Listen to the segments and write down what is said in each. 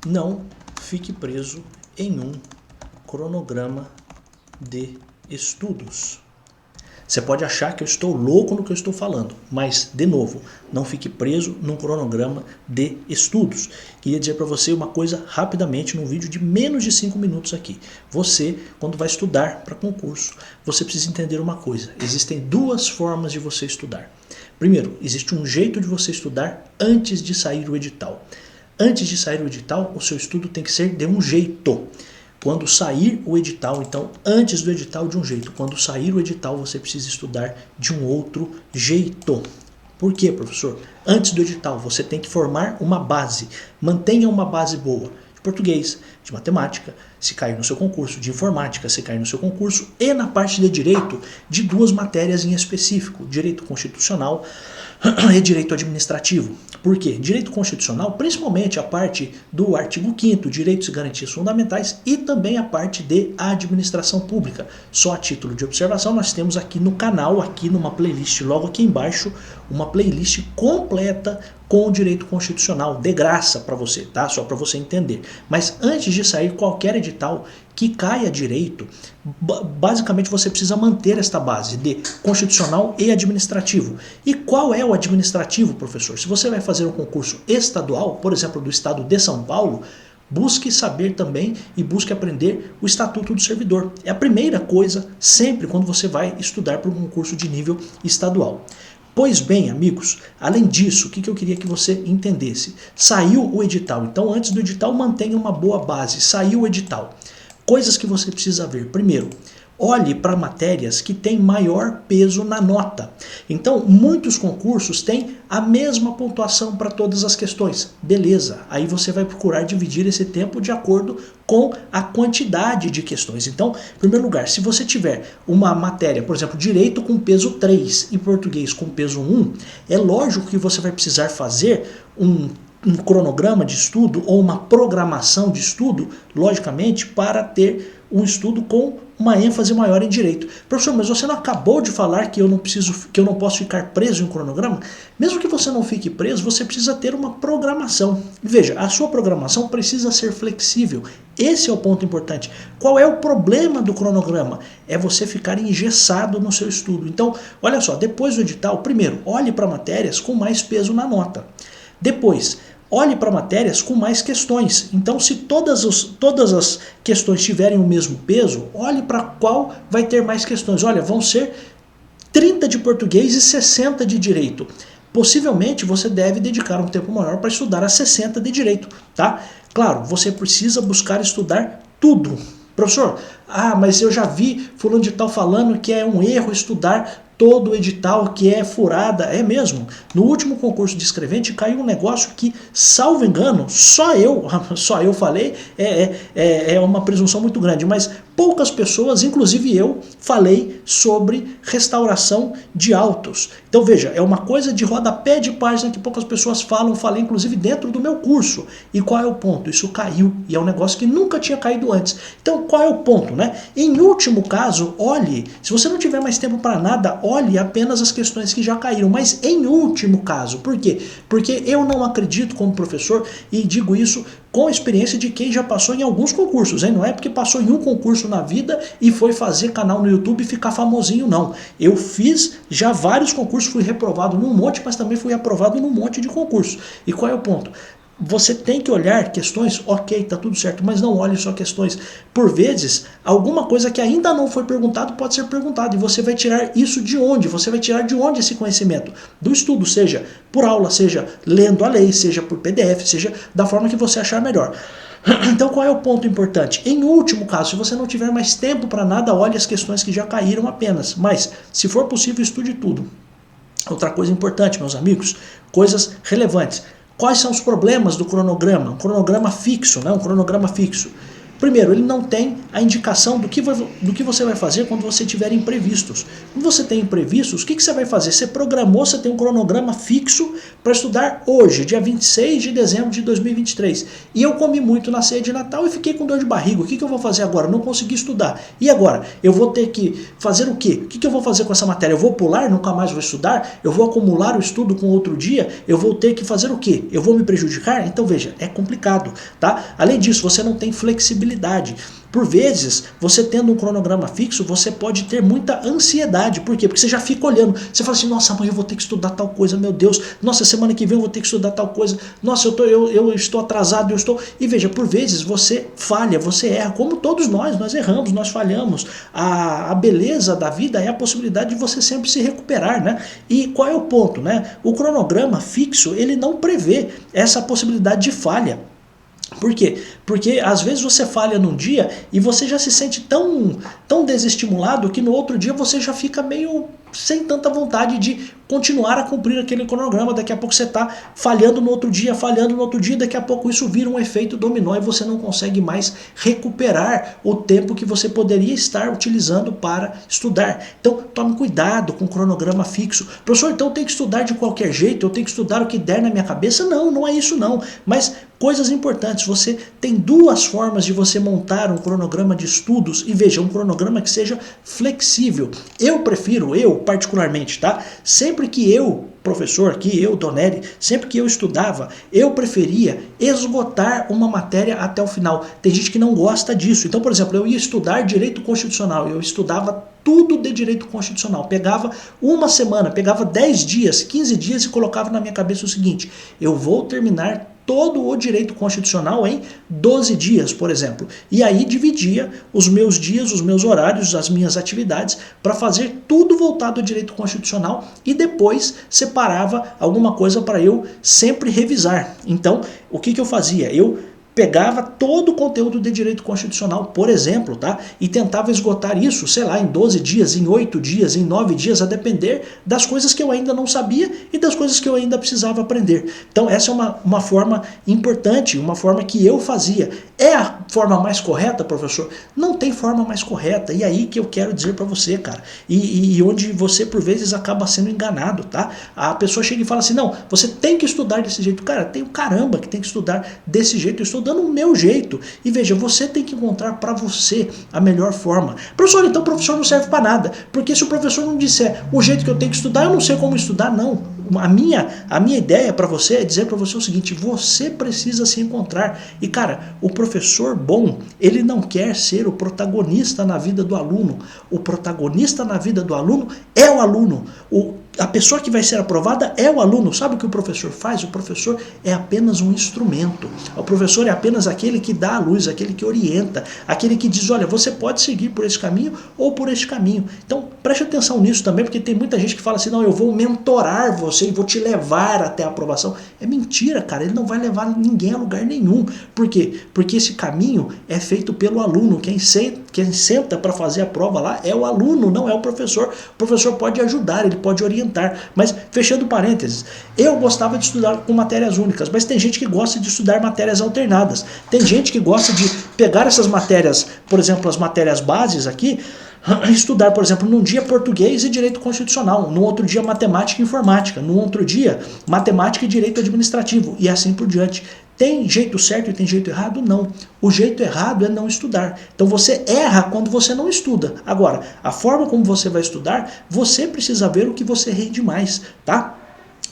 Não fique preso em um cronograma de estudos. Você pode achar que eu estou louco no que eu estou falando, mas, de novo, não fique preso num cronograma de estudos. Queria dizer para você uma coisa rapidamente num vídeo de menos de 5 minutos aqui. Você, quando vai estudar para concurso, você precisa entender uma coisa. Existem duas formas de você estudar. Primeiro, existe um jeito de você estudar antes de sair o edital. Antes de sair o edital, o seu estudo tem que ser de um jeito. Quando sair o edital, então, antes do edital de um jeito. Quando sair o edital, você precisa estudar de um outro jeito. Por quê, professor? Antes do edital, você tem que formar uma base. Mantenha uma base boa de português, de matemática, se cair no seu concurso, de informática, se cair no seu concurso, e na parte de direito, de duas matérias em específico, direito constitucional e direito administrativo. Por quê? Direito constitucional, principalmente a parte do artigo 5º, direitos e garantias fundamentais, e também a parte de administração pública. Só a título de observação, nós temos aqui no canal, aqui numa playlist, logo aqui embaixo, uma playlist completa com o direito constitucional, de graça para você, tá? Só para você entender. Mas antes de sair qualquer edital que caia direito, basicamente você precisa manter esta base de constitucional e administrativo. E qual é o administrativo, professor? Se você vai fazer um concurso estadual, por exemplo, do estado de São Paulo, busque saber também e busque aprender o Estatuto do Servidor. É a primeira coisa sempre quando você vai estudar para um concurso de nível estadual. Pois bem, amigos, além disso, o que eu queria que você entendesse? Saiu o edital, então antes do edital mantenha uma boa base. Saiu o edital. Coisas que você precisa ver. Primeiro, olhe para matérias que têm maior peso na nota. Então, muitos concursos têm a mesma pontuação para todas as questões. Beleza, aí você vai procurar dividir esse tempo de acordo com a quantidade de questões. Então, em primeiro lugar, se você tiver uma matéria, por exemplo, direito com peso 3 e português com peso 1, é lógico que você vai precisar fazer um cronograma de estudo ou uma programação de estudo, logicamente, para ter um estudo com uma ênfase maior em direito. Professor, mas você não acabou de falar que eu não posso ficar preso em um cronograma? Mesmo que você não fique preso, você precisa ter uma programação. Veja, a sua programação precisa ser flexível. Esse é o ponto importante. Qual é o problema do cronograma? É você ficar engessado no seu estudo. Então, olha só, depois do edital, primeiro, olhe para matérias com mais peso na nota. Depois, olhe para matérias com mais questões. Então, se todas as questões tiverem o mesmo peso, olhe para qual vai ter mais questões. Olha, vão ser 30 de português e 60 de direito. Possivelmente, você deve dedicar um tempo maior para estudar as 60 de direito, tá? Claro, você precisa buscar estudar tudo. Professor, mas eu já vi fulano de tal falando que é um erro estudar todo o edital, que é furada. É mesmo. No último concurso de escrevente caiu um negócio que, salvo engano, só eu falei, é uma presunção muito grande, mas poucas pessoas, inclusive eu, falei sobre restauração de autos. Então veja, é uma coisa de rodapé de página que poucas pessoas falam, falei inclusive dentro do meu curso. E qual é o ponto? Isso caiu, e é um negócio que nunca tinha caído antes. Então qual é o ponto, né? Em último caso, olhe, se você não tiver mais tempo para nada, olhe apenas as questões que já caíram, mas em último caso. Por quê? Porque eu não acredito como professor, e digo isso com a experiência de quem já passou em alguns concursos, hein? Não é porque passou em um concurso na vida e foi fazer canal no YouTube e ficar famosinho, não. Eu fiz já vários concursos, fui reprovado num monte, mas também fui aprovado num monte de concursos. E qual é o ponto? Você tem que olhar questões, ok, tá tudo certo, mas não olhe só questões. Por vezes, alguma coisa que ainda não foi perguntado pode ser perguntado, e você vai tirar isso de onde? Você vai tirar de onde esse conhecimento? Do estudo, seja por aula, seja lendo a lei, seja por PDF, seja da forma que você achar melhor. Então qual é o ponto importante? Em último caso, se você não tiver mais tempo para nada, olhe as questões que já caíram apenas. Mas, se for possível, estude tudo. Outra coisa importante, meus amigos, coisas relevantes. Quais são os problemas do cronograma? Um cronograma fixo, né? Um cronograma fixo. Primeiro, ele não tem a indicação do que você vai fazer quando você tiver imprevistos. Quando você tem imprevistos, o que você vai fazer? Você programou, você tem um cronograma fixo para estudar hoje, dia 26 de dezembro de 2023. E eu comi muito na ceia de Natal e fiquei com dor de barriga. O que eu vou fazer agora? Não consegui estudar. E agora? Eu vou ter que fazer o quê? O que eu vou fazer com essa matéria? Eu vou pular, nunca mais vou estudar? Eu vou acumular o estudo com outro dia? Eu vou ter que fazer o quê? Eu vou me prejudicar? Então veja, é complicado, tá? Além disso, você não tem flexibilidade. Por vezes, você tendo um cronograma fixo, você pode ter muita ansiedade. Por quê? Porque você já fica olhando. Você fala assim, nossa, amanhã eu vou ter que estudar tal coisa, meu Deus. Nossa, semana que vem eu vou ter que estudar tal coisa. Nossa, eu estou atrasado, eu estou... E veja, por vezes você falha, você erra. Como todos nós erramos, nós falhamos. A beleza da vida é a possibilidade de você sempre se recuperar, né? E qual é o ponto, né? O cronograma fixo, ele não prevê essa possibilidade de falha. Por quê? Porque às vezes você falha num dia e você já se sente tão desestimulado que no outro dia você já fica meio sem tanta vontade de continuar a cumprir aquele cronograma. Daqui a pouco você está falhando no outro dia, daqui a pouco isso vira um efeito dominó e você não consegue mais recuperar o tempo que você poderia estar utilizando para estudar. Então tome cuidado com o cronograma fixo. Professor, então eu tenho que estudar de qualquer jeito, eu tenho que estudar o que der na minha cabeça? Não, não é isso não. Mas coisas importantes, você tem duas formas de você montar um cronograma de estudos e veja, um cronograma que seja flexível. Eu particularmente, tá? Sempre que professor, Donelli, sempre que eu estudava, eu preferia esgotar uma matéria até o final. Tem gente que não gosta disso. Então, por exemplo, eu ia estudar direito constitucional, eu estudava tudo de direito constitucional. Pegava uma semana, pegava 10 dias, 15 dias e colocava na minha cabeça o seguinte, eu vou terminar todo o direito constitucional em 12 dias, por exemplo. E aí dividia os meus dias, os meus horários, as minhas atividades para fazer tudo voltado ao direito constitucional e depois separava alguma coisa para eu sempre revisar. Então, o que eu fazia? Eu pegava todo o conteúdo de direito constitucional, por exemplo, tá? E tentava esgotar isso, sei lá, em 12 dias, em 8 dias, em 9 dias, a depender das coisas que eu ainda não sabia e das coisas que eu ainda precisava aprender. Então essa é uma forma importante, uma forma que eu fazia. É a forma mais correta, professor? Não tem forma mais correta. E aí que eu quero dizer para você, cara. E onde você, por vezes, acaba sendo enganado, tá? A pessoa chega e fala assim, não, você tem que estudar desse jeito. Cara, tem o caramba que tem que estudar desse jeito. Eu estou dando o meu jeito. E veja, você tem que encontrar para você a melhor forma. Professor, então o professor não serve para nada. Porque se o professor não disser o jeito que eu tenho que estudar, eu não sei como estudar, não. A minha ideia para você é dizer para você o seguinte, você precisa se encontrar. E cara, o professor bom, ele não quer ser o protagonista na vida do aluno. O protagonista na vida do aluno é o aluno. A pessoa que vai ser aprovada é o aluno. Sabe o que o professor faz? O professor é apenas um instrumento. O professor é apenas aquele que dá a luz, aquele que orienta, aquele que diz, olha, você pode seguir por esse caminho ou por este caminho. Então, preste atenção nisso também, porque tem muita gente que fala assim, não, eu vou mentorar você e vou te levar até a aprovação. É mentira, cara, ele não vai levar ninguém a lugar nenhum. Por quê? Porque esse caminho é feito pelo aluno. Quem senta para fazer a prova lá é o aluno, não é o professor. O professor pode ajudar, ele pode orientar. Mas, fechando parênteses, eu gostava de estudar com matérias únicas, mas tem gente que gosta de estudar matérias alternadas. Tem gente que gosta de pegar essas matérias, por exemplo, as matérias bases aqui, estudar, por exemplo, num dia português e direito constitucional, no outro dia matemática e informática, no outro dia matemática e direito administrativo, e assim por diante. Tem jeito certo e tem jeito errado? Não. O jeito errado é não estudar. Então você erra quando você não estuda. Agora, a forma como você vai estudar, você precisa ver o que você rende mais, tá?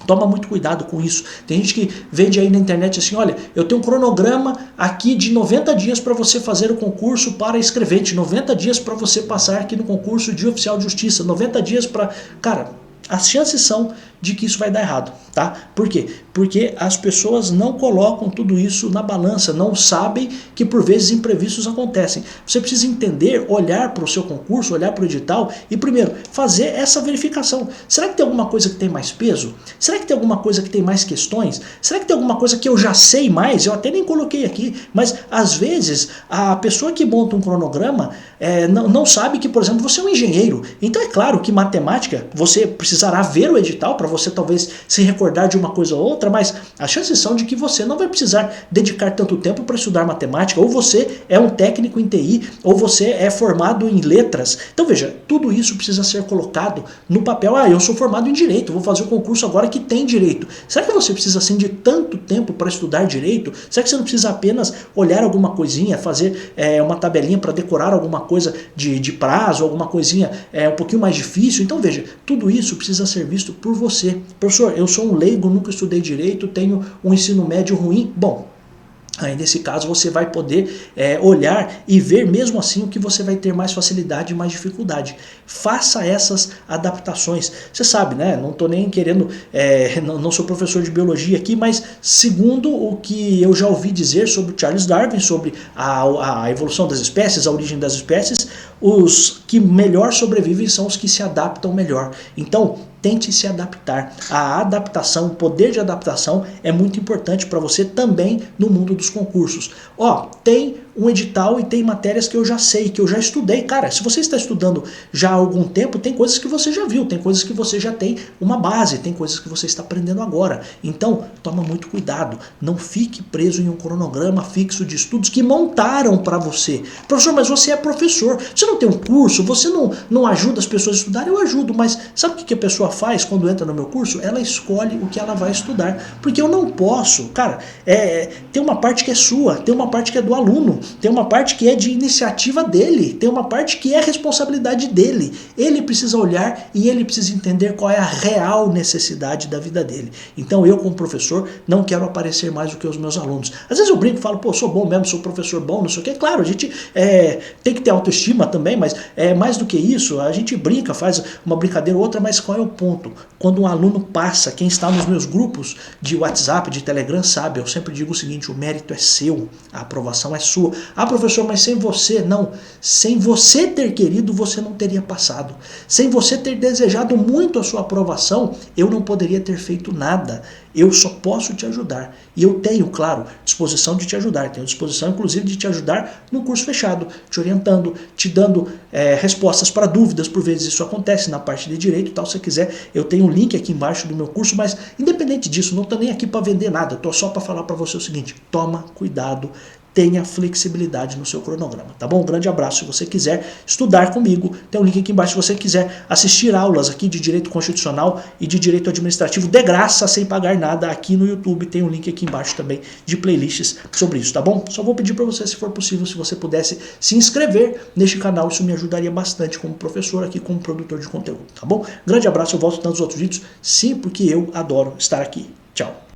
Toma muito cuidado com isso. Tem gente que vende aí na internet assim, olha, eu tenho um cronograma aqui de 90 dias para você fazer o concurso para escrevente, 90 dias para você passar aqui no concurso de oficial de justiça, 90 dias para... Cara, as chances são de que isso vai dar errado, tá? Por quê? Porque as pessoas não colocam tudo isso na balança, não sabem que por vezes imprevistos acontecem. Você precisa entender, olhar para o seu concurso, olhar para o edital e primeiro, fazer essa verificação. Será que tem alguma coisa que tem mais peso? Será que tem alguma coisa que tem mais questões? Será que tem alguma coisa que eu já sei mais? Eu até nem coloquei aqui, mas às vezes a pessoa que monta um cronograma não sabe que, por exemplo, você é um engenheiro. Então é claro que matemática, você precisará ver o edital para você talvez se recordar de uma coisa ou outra, mas as chances são de que você não vai precisar dedicar tanto tempo para estudar matemática, ou você é um técnico em TI, ou você é formado em letras. Então veja, tudo isso precisa ser colocado no papel. Ah, eu sou formado em direito, vou fazer o concurso agora que tem direito. Será que você precisa assim de tanto tempo para estudar direito? Será que você não precisa apenas olhar alguma coisinha, fazer uma tabelinha para decorar alguma coisa de prazo, alguma coisinha um pouquinho mais difícil? Então veja, tudo isso precisa ser visto por você. Professor, eu sou um leigo, nunca estudei direito, tenho um ensino médio ruim. Bom, aí nesse caso você vai poder olhar e ver mesmo assim o que você vai ter mais facilidade e mais dificuldade. Faça essas adaptações. Você sabe, né? Não estou nem querendo, não sou professor de biologia aqui, mas segundo o que eu já ouvi dizer sobre o Charles Darwin, sobre a evolução das espécies, a origem das espécies, os que melhor sobrevivem são os que se adaptam melhor. Então, tente se adaptar. A adaptação, o poder de adaptação é muito importante para você também no mundo dos concursos. Tem um edital e tem matérias que eu já sei, que eu já estudei. Cara, se você está estudando já há algum tempo, tem coisas que você já viu, tem coisas que você já tem uma base, tem coisas que você está aprendendo agora. Então, toma muito cuidado. Não fique preso em um cronograma fixo de estudos que montaram para você. Professor, mas você é professor. Você não tem um curso, você não ajuda as pessoas a estudarem? Eu ajudo, mas sabe o que a pessoa faz quando entra no meu curso? Ela escolhe o que ela vai estudar. Porque eu não posso. Cara, tem uma parte que é sua, tem uma parte que é do aluno, tem uma parte que é de iniciativa dele, tem uma parte que é responsabilidade dele. Ele precisa olhar e ele precisa entender qual é a real necessidade da vida dele. Então eu, como professor, não quero aparecer mais do que os meus alunos. Às vezes eu brinco e falo, pô, sou bom mesmo, sou professor bom, não sei o quê. Claro, a gente tem que ter autoestima também, mas mais do que isso, a gente brinca, faz uma brincadeira ou outra, mas qual é o ponto? Quando um aluno passa, quem está nos meus grupos de WhatsApp, de Telegram, sabe, eu sempre digo o seguinte, o mérito é seu, a aprovação é sua. Ah, professor, mas sem você, não. Sem você ter querido, você não teria passado. Sem você ter desejado muito a sua aprovação, eu não poderia ter feito nada. Eu só posso te ajudar. E eu tenho, claro, disposição de te ajudar. Tenho disposição, inclusive, de te ajudar no curso fechado, te orientando, te dando respostas para dúvidas. Por vezes isso acontece na parte de direito e tal. Se você quiser, eu tenho um link aqui embaixo do meu curso, mas independente disso, não estou nem aqui para vender nada. Estou só para falar para você o seguinte, toma cuidado, tenha flexibilidade no seu cronograma, tá bom? Um grande abraço. Se você quiser estudar comigo, tem um link aqui embaixo. Se você quiser assistir aulas aqui de Direito Constitucional e de Direito Administrativo de graça, sem pagar nada, aqui no YouTube, tem um link aqui embaixo também de playlists sobre isso, tá bom? Só vou pedir para você, se for possível, se você pudesse se inscrever neste canal, isso me ajudaria bastante como professor aqui, como produtor de conteúdo, tá bom? Grande abraço, eu volto tantos outros vídeos, sim, porque eu adoro estar aqui. Tchau.